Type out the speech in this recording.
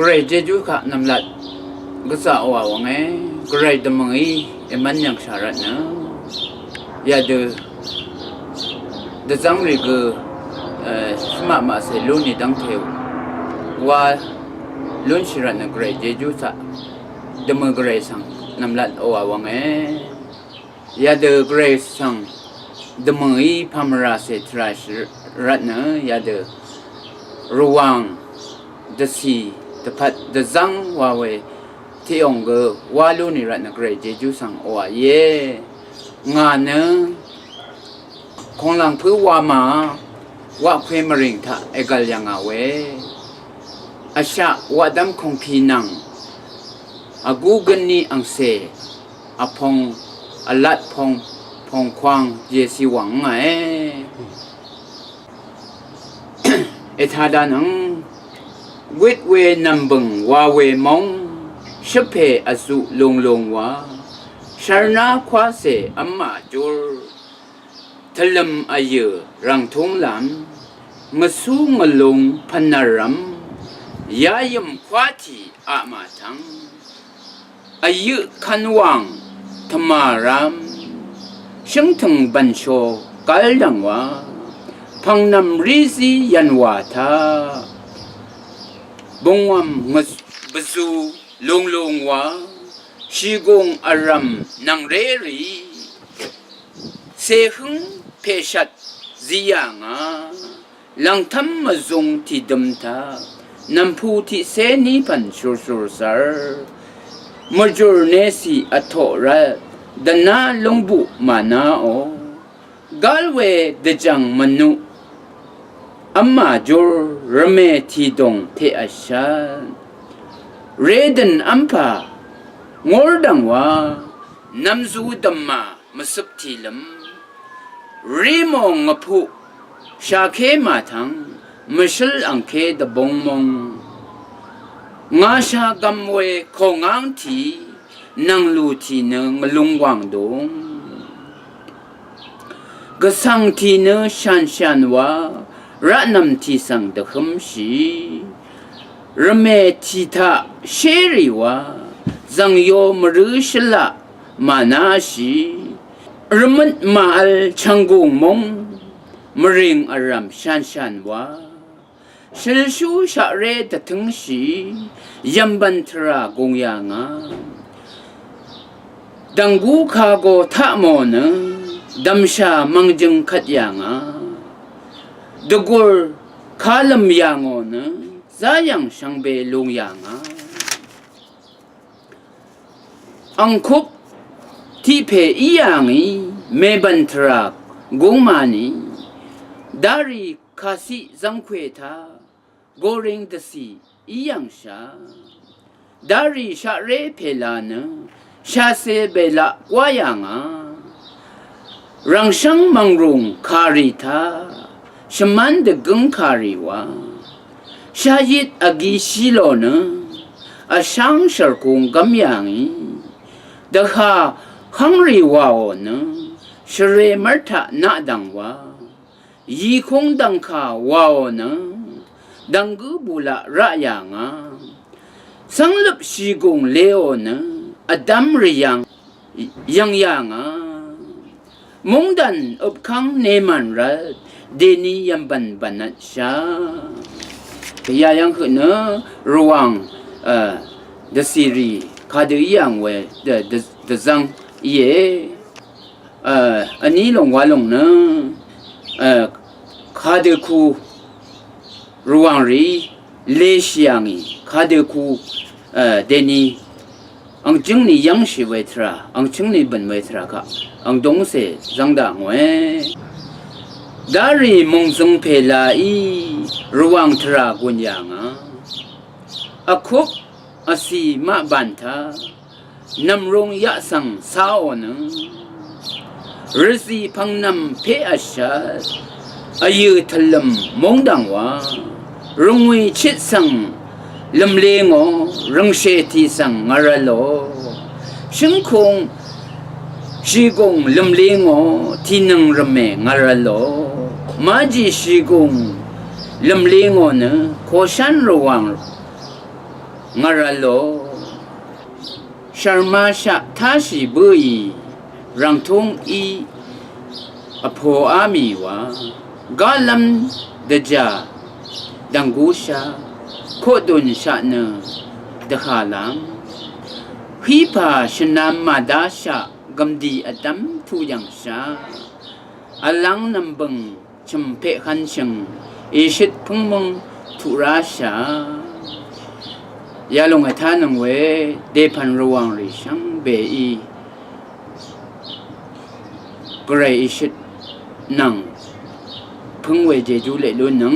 กรเจจูค่ะนำลัดก็สาวว่าไงกรดมังอีมันยังสาระนะยาเดจังริกสมามาเซลุนี่ดังเทวว่าลุนชิรันกรเจจูสะดมังกรสังนำลัดว่าไงยากรสังดมังอีพามราเซทราชรัตนะยาระวังเดซีเดพัดเดจังว่าเวที่องค์ก็ว่าลุนี่รัตนกรเจจูสังว่าเย่งานเนของหลังพื้ว่ามาว่าเพมริงท่าเอกลยังเอาเวอาชาว่าดำคงพีนังอากูกันนี่อังเซอาพงอลัดพงควางเยสิหวังไงเอธาดานังวิทเวนำบึงว่าเวมองชเพอสุลงว่าชานาควาเสอัมมาจูร์ทลมอายุรังทงลำงสูงลงพันนารำยายมควาทีอามาทังอายุขันวังธรรมารำช่างถึงบัญชกัลดังว่าพังนำริซียันวาทาบงวมงสบซูลงว่าชีกงอารัมนังเรรีเสหึงเพชัดจียังลังทำมาจงที่ดมทานำผู้ที่เสนีพันสุรสารมจูร์เนสีอัทอระดนาลงบุมานาโอกาลเวเดจังมนุอัมมาจูร์รเมทีดงเทอชาเรดันอัมพางอดังว่านำจูดัมมามาสุบทีลมรีมองงผู้ชาเคมาทังมิชลอังเคดบงมงงาชากำเวของอังทีนังลูทีเนงลุงวังดงกสังทีเนชันว่าระนำที่สังเดขมชีรเมทิทาเชริวาจังโยมรุชละมานาชีรมันมาลชังกงมงมริงอารามชันวาชิลชูชะเรตถึงชียัมบันทรากงยางาดังกูคาโกทะโมนดัมชามังจึงขัดยางาดกุลคาลมยางอนซายังช่างเบลุงยางอังคุปที่เพอียางอีเมบันทรากกงมานีดาริคาสิจังเควทาโกริงดสีอียังชาดาริชาเรเพลานชาเซเบลาวายางรังชังมังรุงคาริทาชมันเดกงคาริวาชายิดอากิชิโลนอาชังชรกุงกำยังเดฮาขังริวาโอนชเรมัทะนาดังวายีคงดังขาวาโอนดังกุบุละระยังสังลบชีกงเลโอนอดัมริยังมงดันอบคังเนมันรัดเดนียัมบันนัชชาพยายังคือระวังเดซีรีคาเดียงเวเดจังเยอันนี้ลงว่าลงคาเดคูระวังรีเลชียงคาเดคูเดนีอังจึงนี่ยังชีเวทราอังจึงนี่บันเวทราค่ะอังดงเสจังดังเวดารีมงจงเพลาอีระวังทรากุญยังอคุกอสีมาบันทานำรงยะสังสาวนึฤษีพังนำเพอชาอายุทลมมงดังว่ารงวิชิตสังลำเลงอรังเชติสังงารโลชิงคงชีกงลำเลงอที่นังรำเมงารโลมาจีชีกงลำเลงอโคชันระวัง งารโลชาร์มาชะทาชิบุยรังทงอีอโพอามีวากาลัมเดจาดังกูชาโคดุนชะเนเดฮาลังฮีพาชนามาดาชะกัมดีอดัมทุยังชาอลังนัมบังชมเพขันชังเอชิตพุงมงทุราชายาลงไอท่านังเวเดพันระวังริชังเบอีกรายอิชิตนังพึงเวเจจูเลลุนัง